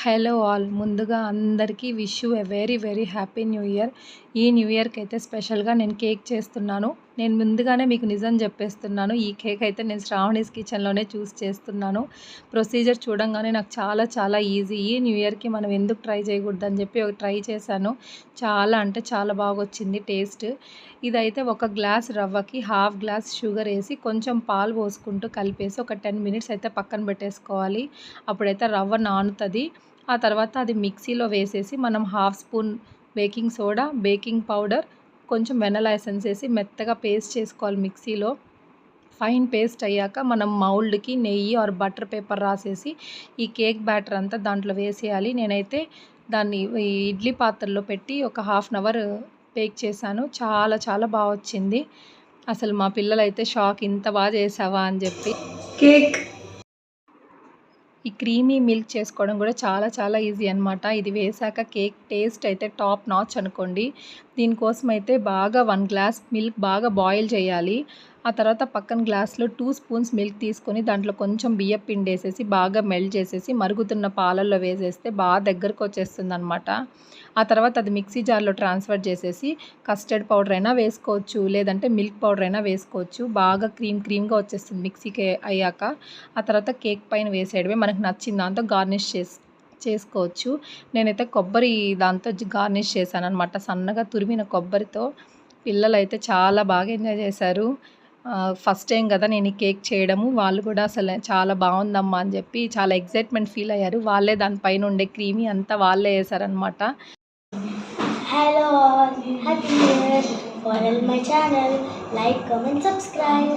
Hello all, ముందుగా అందరికీ wish you a very very happy new year. ఈ new ఇయర్కి అయితే స్పెషల్గా నేను కేక్ చేస్తున్నాను. నేను ముందుగానే మీకు నిజం చెప్పేస్తున్నాను, ఈ కేక్ అయితే నేను శ్రావణీస్ కిచెన్లోనే చూస్ చేస్తున్నాను. ప్రొసీజర్ చూడంగానే నాకు చాలా చాలా ఈజీ. ఈ న్యూ ఇయర్కి మనం ఎందుకు ట్రై చేయకూడదని చెప్పి ఒక ట్రై చేశాను. చాలా అంటే చాలా బాగా వచ్చింది టేస్ట్. ఇదైతే ఒక గ్లాస్ రవ్వకి హాఫ్ గ్లాస్ షుగర్ వేసి కొంచెం పాలు పోసుకుంటూ కలిపేసి ఒక 10 మినిట్స్ అయితే పక్కన పెట్టేసుకోవాలి. అప్పుడైతే రవ్వ నానుతుంది. ఆ తర్వాత అది మిక్సీలో వేసేసి మనం half spoon baking soda, baking powder, కొంచెం వెనిలా ఎసెన్స్ వేసి మెత్తగా పేస్ట్ చేసుకోవాలి మిక్సీలో. ఫైన్ పేస్ట్ అయ్యాక మనం మౌల్డ్కి నెయ్యి ఆర్ బటర్ పేపర్ రాసేసి ఈ కేక్ బ్యాటర్ అంతా దాంట్లో వేసేయాలి. నేనైతే దాన్ని ఈ ఇడ్లీ పాత్రలో పెట్టి ఒక హాఫ్ అన్ అవర్ బేక్ చేశాను. చాలా చాలా బాగా వచ్చింది. అసలు మా పిల్లలైతే షాక్, ఇంత బాగా చేసావా అని చెప్పి. కేక్ ఈ క్రీమీ మిల్క్ చేసుకోవడం కూడా చాలా చాలా ఈజీ అనమాట. ఇది వేసాక కేక్ టేస్ట్ అయితే టాప్ నాచ్ అనుకోండి. దీనికోసం అయితే బాగా 1 గ్లాస్ మిల్క్ బాగా బాయిల్ చేయాలి. ఆ తర్వాత పక్కన గ్లాస్లో 2 స్పూన్స్ మిల్క్ తీసుకొని దాంట్లో కొంచెం బియ్యం పిండి వేసేసి బాగా మెల్ట్ చేసేసి మరుగుతున్న పాలల్లో వేసేస్తే బాగా దగ్గరకు వచ్చేస్తుంది అనమాట. ఆ తర్వాత అది మిక్సీ జార్లో ట్రాన్స్ఫర్ చేసేసి కస్టర్డ్ పౌడర్ అయినా వేసుకోవచ్చు, లేదంటే మిల్క్ పౌడర్ అయినా వేసుకోవచ్చు. బాగా క్రీమ్గా వచ్చేస్తుంది మిక్సీకి అయ్యాక. ఆ తర్వాత కేక్ పైన వేసేయడమే. మనకు నచ్చిన దాంతో గార్నిష్ చేసుకోవచ్చు. నేనైతే కొబ్బరి దాంతో గార్నిష్ చేశాను అనమాట, సన్నగా తురిమిన కొబ్బరితో. పిల్లలైతే చాలా బాగా ఎంజాయ్ చేశారు. ఫస్ట్ టైం కదా నేను ఈ కేక్ చేయడము. వాళ్ళు కూడా అసలు చాలా బాగుందమ్మా అని చెప్పి చాలా ఎక్సైట్మెంట్ ఫీల్ అయ్యారు. వాళ్ళే దానిపైన ఉండే క్రీమీ అంతా వాళ్ళే వేశారనమాట. Hello all, happy new year. Follow my channel, like, comment, subscribe.